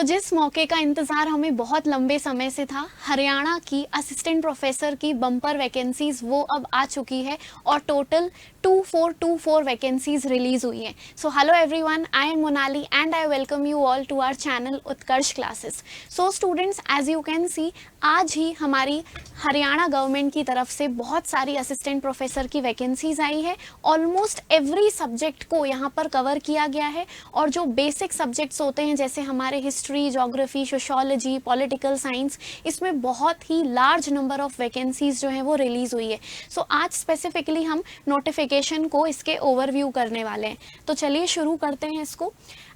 जिस मौके का इंतज़ार हमें बहुत लंबे समय से था, हरियाणा की असिस्टेंट प्रोफेसर की बम्पर वैकेंसीज़ वो अब आ चुकी है और टोटल 2424 वैकेंसीज़ रिलीज़ हुई हैं। Hello everyone, I am Monali and I welcome you all to our channel Utkarsh classes. Students, as you can see, आज ही हमारी हरियाणा गवर्नमेंट की तरफ से बहुत सारी असिस्टेंट प्रोफेसर की वैकेंसीज़ आई है। ऑलमोस्ट एवरी सब्जेक्ट को यहाँ पर कवर किया गया है और जो बेसिक सब्जेक्ट्स होते हैं जैसे हमारे history, geography, sociology, political science, इसमें बहुत ही लार्ज नंबर ऑफ वैकेंसीज जो हैं वो रिलीज़ हुई है। आज स्पेसिफिकली हम नोटिफिकेशन को इसके ओवरव्यू करने वाले हैं। तो चलिए शुरू करते हैं इसको।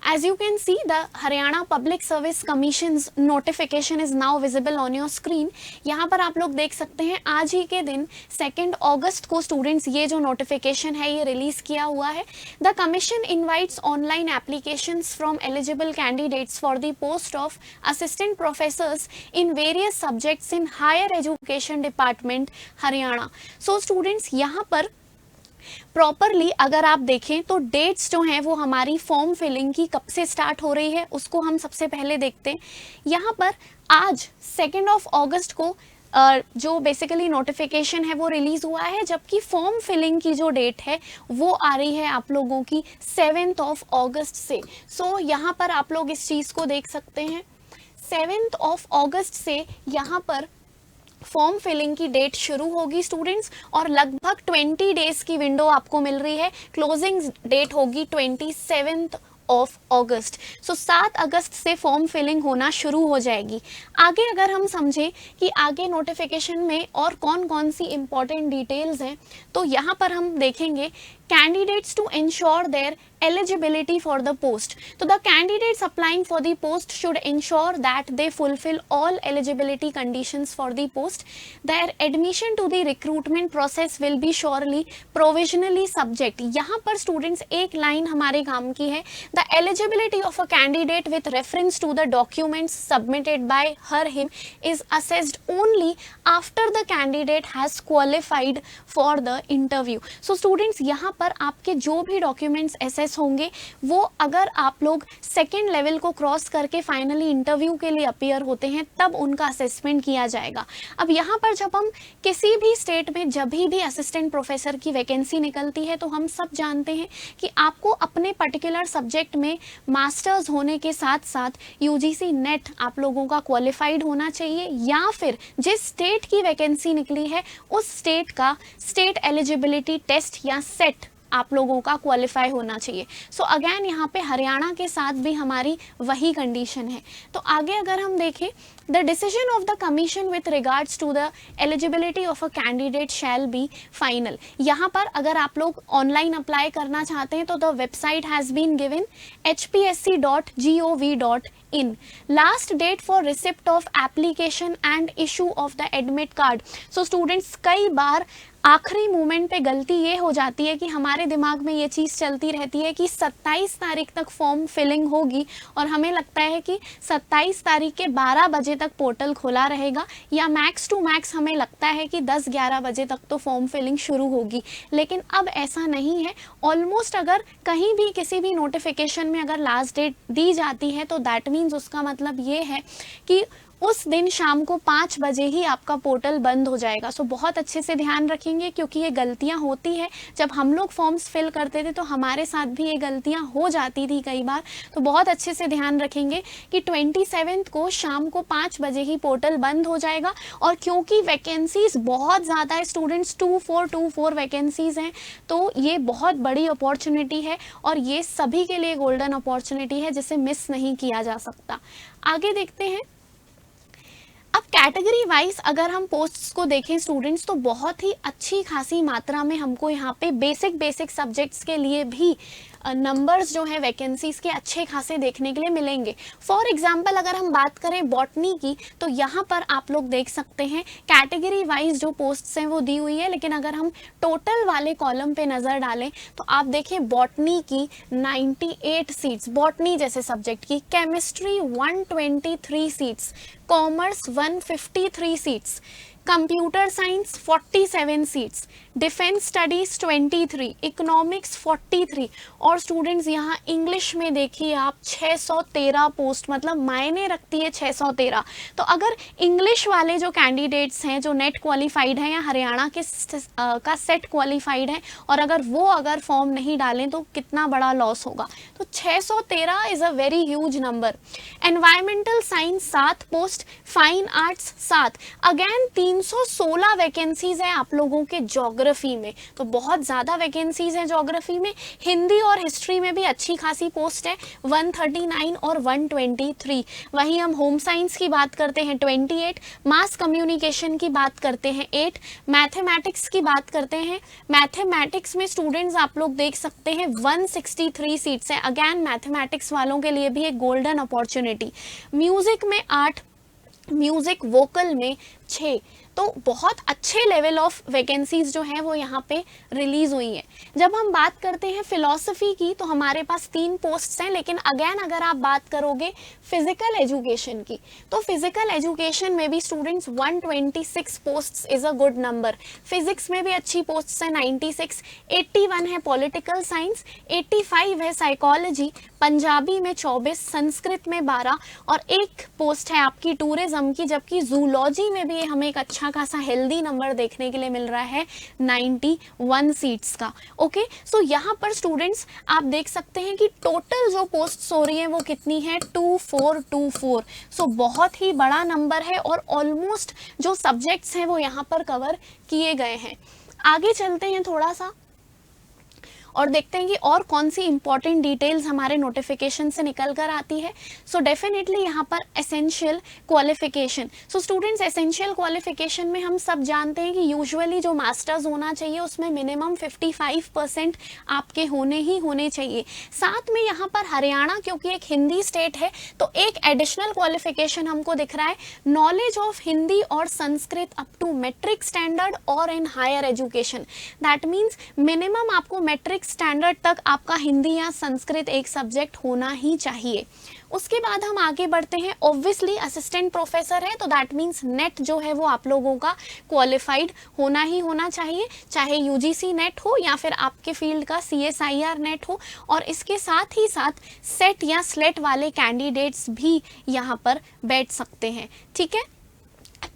As you can see, the Haryana Public Service Commission's notification is now visible on your screen. यहाँ पर आप लोग देख सकते हैं आज ही के दिन 2 अगस्त को स्टूडेंट्स ये जो नोटिफिकेशन है ये रिलीज किया हुआ है। The Commission invites online applications from eligible candidates for the post of assistant professors in various subjects in higher education department Haryana. Students यहाँ पर प्रॉपरली अगर आप देखें तो डेट्स जो हैं वो हमारी फॉर्म फिलिंग की कब से स्टार्ट हो रही है उसको हम सबसे पहले देखते हैं। यहाँ पर आज 2 अगस्त को जो बेसिकली नोटिफिकेशन है वो रिलीज हुआ है, जबकि फॉर्म फिलिंग की जो डेट है वो आ रही है आप लोगों की 7 अगस्त से। यहाँ पर आप लोग इस चीज़ को देख सकते हैं, 7 अगस्त से यहाँ पर फॉर्म फिलिंग की डेट शुरू होगी स्टूडेंट्स, और लगभग 20 डेज की विंडो आपको मिल रही है। क्लोजिंग डेट होगी 27 अगस्त। 7 अगस्त से फॉर्म फिलिंग होना शुरू हो जाएगी। आगे अगर हम समझें कि आगे नोटिफिकेशन में और कौन कौन सी इंपॉर्टेंट डिटेल्स हैं, तो यहाँ पर हम देखेंगे candidates to ensure their eligibility for the post. So the candidates applying for the post should ensure that they fulfill all eligibility conditions for the post. Their admission to the recruitment process will be surely provisionally subject. यहाँ पर students एक line हमारे काम की है, the eligibility of a candidate with reference to the documents submitted by him is assessed only after the candidate has qualified for the interview. So students, यहाँ पर आपके जो भी डॉक्यूमेंट्स एसेस होंगे वो अगर आप लोग सेकेंड लेवल को क्रॉस करके फाइनली इंटरव्यू के लिए अपीयर होते हैं तब उनका असेसमेंट किया जाएगा। अब यहाँ पर जब हम किसी भी स्टेट में जब भी असिस्टेंट प्रोफेसर की वैकेंसी निकलती है तो हम सब जानते हैं कि आपको अपने पर्टिकुलर सब्जेक्ट में मास्टर्स होने के साथ साथ यूजीसी नेट आप लोगों का क्वालिफाइड होना चाहिए, या फिर जिस स्टेट की वैकेंसी निकली है उस स्टेट का स्टेट एलिजिबिलिटी टेस्ट या सेट आप लोगों का क्वालिफाई होना चाहिए। अगेन यहाँ पे हरियाणा के साथ भी हमारी वही कंडीशन है। तो आगे अगर हम देखें, the decision of the commission with regards to the eligibility of a candidate shall be final. यहाँ पर अगर आप लोग ऑनलाइन अप्लाई करना चाहते हैं तो the website has been given hpsc.gov.in. Last date for receipt of application and issue of the admit card. Students, कई बार आखिरी मोमेंट पे गलती ये हो जाती है कि हमारे दिमाग में ये चीज़ चलती रहती है कि 27 तारीख तक फॉर्म फिलिंग होगी और हमें लगता है कि 27 तारीख के 12 बजे तक पोर्टल खुला रहेगा, या मैक्स टू मैक्स हमें लगता है कि 10-11 बजे तक तो फॉर्म फिलिंग शुरू होगी। लेकिन अब ऐसा नहीं है। ऑलमोस्ट अगर कहीं भी किसी भी नोटिफिकेशन में अगर लास्ट डेट दी जाती है तो दैट मीन्स उसका मतलब ये है कि उस दिन शाम को 5 बजे ही आपका पोर्टल बंद हो जाएगा। बहुत अच्छे से ध्यान रखेंगे, क्योंकि ये गलतियां होती है। जब हम लोग फॉर्म्स फिल करते थे तो हमारे साथ भी ये गलतियां हो जाती थी कई बार। तो बहुत अच्छे से ध्यान रखेंगे कि 27 को शाम को 5 बजे ही पोर्टल बंद हो जाएगा। और क्योंकि वैकेंसीज बहुत ज़्यादा है स्टूडेंट्स, 2424 वैकेंसीज हैं, तो ये बहुत बड़ी अपॉर्चुनिटी है और ये सभी के लिए गोल्डन अपॉर्चुनिटी है जिसे मिस नहीं किया जा सकता। आगे देखते हैं। अब कैटेगरी वाइज अगर हम पोस्ट्स को देखें स्टूडेंट्स, तो बहुत ही अच्छी खासी मात्रा में हमको यहाँ पे बेसिक सब्जेक्ट्स के लिए भी नंबर्स जो है वैकेंसीज के अच्छे खासे देखने के लिए मिलेंगे। फॉर एग्जांपल अगर हम बात करें बॉटनी की, तो यहाँ पर आप लोग देख सकते हैं कैटेगरी वाइज जो पोस्ट्स हैं वो दी हुई है, लेकिन अगर हम टोटल वाले कॉलम पे नज़र डालें तो आप देखें बॉटनी की 98 सीट्स, बॉटनी जैसे सब्जेक्ट की, chemistry 123 seats, commerce 153 seats, computer science 47 seats, defence studies 23, economics 43, और स्टूडेंट्स यहाँ इंग्लिश में देखिए आप 613 पोस्ट, मतलब मायने रखती है 613। तो अगर इंग्लिश वाले जो कैंडिडेट्स हैं जो नेट क्वालिफाइड हैं या हरियाणा के का सेट क्वालिफाइड है, और अगर फॉर्म नहीं डालें तो कितना बड़ा लॉस होगा। तो 613 is a very huge number. Environmental science 7 post, fine arts 7, again 316 vacancies है आप लोगों के ज्योग्राफी में, तो बहुत ज़्यादा वैकेंसीज हैं ज्योग्राफी में। हिंदी और हिस्ट्री में भी अच्छी खासी पोस्ट है, 139 और 123। वहीं हम होम साइंस की बात करते हैं 28, मास कम्युनिकेशन की बात करते हैं 8, मैथमेटिक्स की बात करते हैं, मैथमेटिक्स में स्टूडेंट्स आप लोग देख सकते हैं 163 सीट्स हैं। अगेन मैथमेटिक्स वालों के लिए भी एक गोल्डन अपॉर्चुनिटी। म्यूजिक में 8, म्यूजिक वोकल में 6, तो बहुत अच्छे लेवल ऑफ वैकेंसीज जो हैं वो यहाँ पे रिलीज हुई हैं। जब हम बात करते हैं फिलॉसफी की तो हमारे पास 3 पोस्ट्स हैं, लेकिन अगेन अगर आप बात करोगे फिजिकल एजुकेशन की तो फिजिकल एजुकेशन में भी students 126 posts is a good number. Physics में भी अच्छी पोस्ट्स हैं 96, 81 है पॉलिटिकल साइंस, 85 है साइकोलॉजी, पंजाबी में 24, संस्कृत में 12, और 1 पोस्ट है आपकी टूरिज्म की, जबकि जूलॉजी में भी हमें एक अच्छा खासा हेल्दी नंबर देखने के लिए मिल रहा है 91 सीट्स का। ओके, सो यहाँ पर स्टूडेंट्स आप देख सकते हैं कि टोटल जो पोस्ट्स हो रही हैं वो कितनी है, 2424। सो बहुत ही बड़ा नंबर है और ऑलमोस्ट जो सब्जेक्ट्स हैं वो यहाँ पर कवर किए गए हैं। आगे चलते हैं थोड़ा सा और देखते हैं कि और कौन सी इंपॉर्टेंट डिटेल्स हमारे नोटिफिकेशन से निकल कर आती है। सो डेफिनेटली यहाँ पर essential qualification. So students essential qualification में हम सब जानते हैं कि यूजुअली जो मास्टर्स होना चाहिए उसमें मिनिमम 55% आपके होने चाहिए। साथ में यहाँ पर हरियाणा क्योंकि एक हिंदी स्टेट है तो एक एडिशनल क्वालिफिकेशन हमको दिख रहा है, नॉलेज ऑफ हिंदी और Sanskrit up to matric standard और in higher education. That means minimum आपको मैट्रिक स्टैंडर्ड तक आपका हिंदी या संस्कृत एक सब्जेक्ट होना ही चाहिए। उसके बाद हम आगे बढ़ते हैं, ऑब्वियसली असिस्टेंट प्रोफेसर है तो दैट मीन्स नेट जो है वो आप लोगों का क्वालिफाइड होना ही होना चाहिए, चाहे यूजीसी नेट हो या फिर आपके फील्ड का सीएसआईआर नेट हो। और इसके साथ ही साथ सेट या स्लेट वाले कैंडिडेट्स भी यहाँ पर बैठ सकते हैं। ठीक है,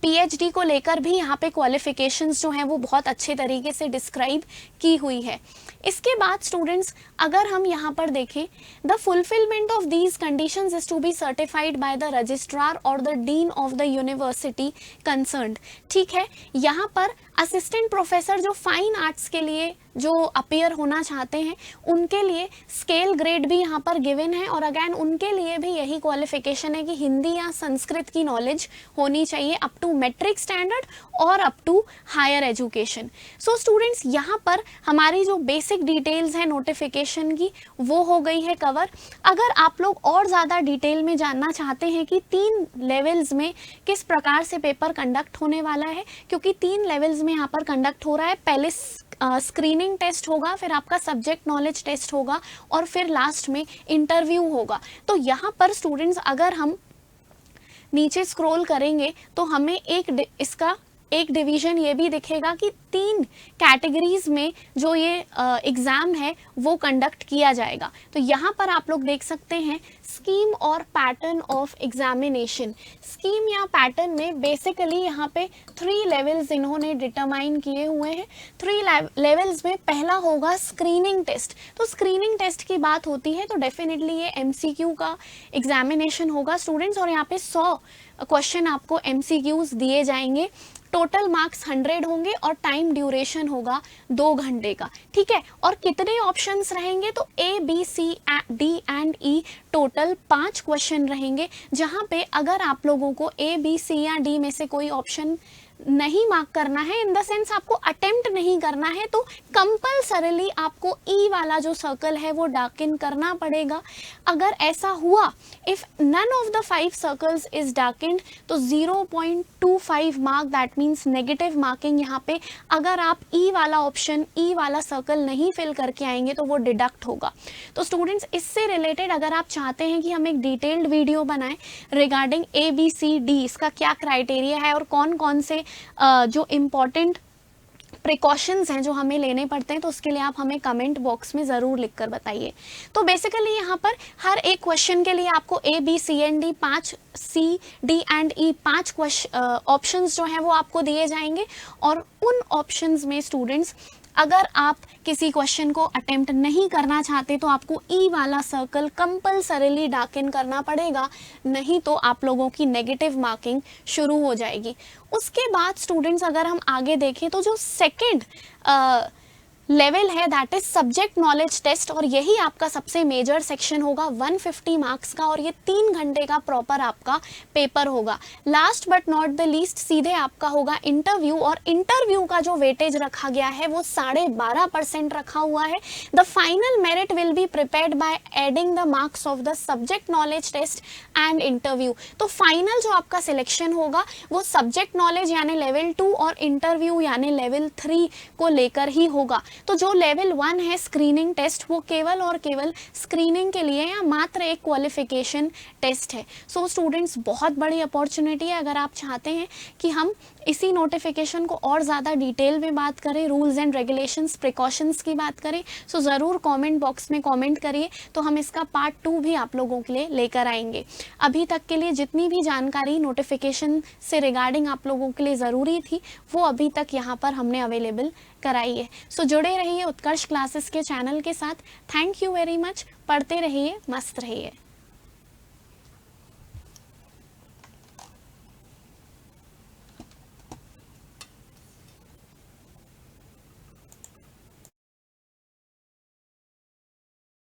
पीएचडी को लेकर भी यहाँ पे क्वालिफिकेशंस जो हैं वो बहुत अच्छे तरीके से डिस्क्राइब की हुई है। इसके बाद स्टूडेंट्स अगर हम यहाँ पर देखें, the fulfilment of these conditions is to be certified by the registrar और the dean of the university concerned. ठीक है, यहाँ पर असिस्टेंट प्रोफेसर जो फाइन आर्ट्स के लिए जो अपीयर होना चाहते हैं उनके लिए स्केल ग्रेड भी यहाँ पर गिवन है, और अगेन उनके लिए भी यही क्वालिफिकेशन है कि हिंदी या संस्कृत की नॉलेज होनी चाहिए अप टू मैट्रिक स्टैंडर्ड और up to higher education. So students यहाँ पर हमारी जो बेसिक डिटेल्स हैं नोटिफिकेशन की वो हो गई है कवर। अगर आप लोग और ज़्यादा डिटेल में जानना चाहते हैं कि 3 लेवल्स में किस प्रकार से पेपर कंडक्ट होने वाला है, क्योंकि 3 लेवल्स में यहाँ पर कंडक्ट हो रहा है, पहले स्क्रीनिंग टेस्ट होगा, फिर आपका सब्जेक्ट नॉलेज टेस्ट होगा और फिर लास्ट में इंटरव्यू होगा। तो यहाँ पर स्टूडेंट्स अगर हम नीचे स्क्रॉल करेंगे तो हमें इसका एक डिवीजन ये भी दिखेगा कि 3 कैटेगरीज में जो ये एग्ज़ाम है वो कंडक्ट किया जाएगा। तो यहाँ पर आप लोग देख सकते हैं स्कीम और पैटर्न ऑफ एग्जामिनेशन। स्कीम या पैटर्न में बेसिकली यहाँ पे 3 लेवल्स इन्होंने डिटरमाइन किए हुए हैं। 3 लेवल्स में पहला होगा स्क्रीनिंग टेस्ट। तो स्क्रीनिंग टेस्ट की बात होती है तो डेफिनेटली ये MCQ का एग्जामिनेशन होगा स्टूडेंट्स, और यहाँ पे 100 क्वेश्चन आपको MCQs दिए जाएंगे। टोटल मार्क्स 100 होंगे और टाइम ड्यूरेशन होगा 2 घंटे का। ठीक है, और कितने ऑप्शंस रहेंगे तो A, B, C, D and E total 5 question रहेंगे, जहां पे अगर आप लोगों को A, B, C या D में से कोई ऑप्शन नहीं मार्क करना है, इन द सेंस आपको अटेम्प्ट नहीं करना है, तो कंपल्सरीली आपको E वाला जो सर्कल है वो डार्कन करना पड़ेगा। अगर ऐसा हुआ, if none of the 5 circles is darkened तो 0.25 mark, that means negative marking यहाँ पे। अगर आप E वाला ऑप्शन, E वाला सर्कल नहीं फिल करके आएंगे तो वो डिडक्ट होगा। तो स्टूडेंट्स इससे रिलेटेड अगर आप चाहते हैं कि हम एक डिटेल्ड वीडियो बनाएं रिगार्डिंग ABCD, इसका क्या क्राइटेरिया है और कौन कौन से जो इम्पोर्टेंट प्रिकॉशंस हैं जो हमें लेने पड़ते हैं, तो उसके लिए आप हमें कमेंट बॉक्स में ज़रूर लिखकर बताइए। तो बेसिकली यहाँ पर हर एक क्वेश्चन के लिए आपको A B C and D 5 C D and E 5 options जो हैं वो आपको दिए जाएंगे, और उन ऑप्शंस में स्टूडेंट्स अगर आप किसी क्वेश्चन को अटेम्प्ट नहीं करना चाहते तो आपको ई वाला सर्कल कंपल्सरीली डार्क इन करना पड़ेगा, नहीं तो आप लोगों की नेगेटिव मार्किंग शुरू हो जाएगी। उसके बाद स्टूडेंट्स अगर हम आगे देखें तो जो सेकंड लेवल है that is subject knowledge test, और यही आपका सबसे मेजर सेक्शन होगा 150 मार्क्स का, और ये 3 घंटे का प्रॉपर आपका पेपर होगा। Last but not the least सीधे आपका होगा इंटरव्यू, और इंटरव्यू का जो वेटेज रखा गया है वो 12.5% रखा हुआ है। The final merit will be prepared by adding the marks of the subject knowledge test and interview. तो फाइनल जो आपका सिलेक्शन होगा वो सब्जेक्ट नॉलेज यानी लेवल 2 और इंटरव्यू यानी लेवल 3 को लेकर ही होगा। तो जो लेवल 1 है स्क्रीनिंग टेस्ट, वो केवल और केवल स्क्रीनिंग के लिए या मात्र एक क्वालिफिकेशन टेस्ट है। सो स्टूडेंट्स, बहुत बड़ी अपॉर्चुनिटी है। अगर आप चाहते हैं कि हम इसी नोटिफिकेशन को और ज़्यादा डिटेल में बात करें, रूल्स एंड रेगुलेशंस, प्रिकॉशंस की बात करें, सो ज़रूर कमेंट बॉक्स में कमेंट करिए, तो हम इसका पार्ट 2 भी आप लोगों के लिए लेकर आएंगे। अभी तक के लिए जितनी भी जानकारी नोटिफिकेशन से रिगार्डिंग आप लोगों के लिए ज़रूरी थी वो अभी तक यहाँ पर हमने अवेलेबल कराई है। सो जुड़े रहिए उत्कर्ष क्लासेस के चैनल के साथ। Thank you very much. पढ़ते रहिए, मस्त रहिए।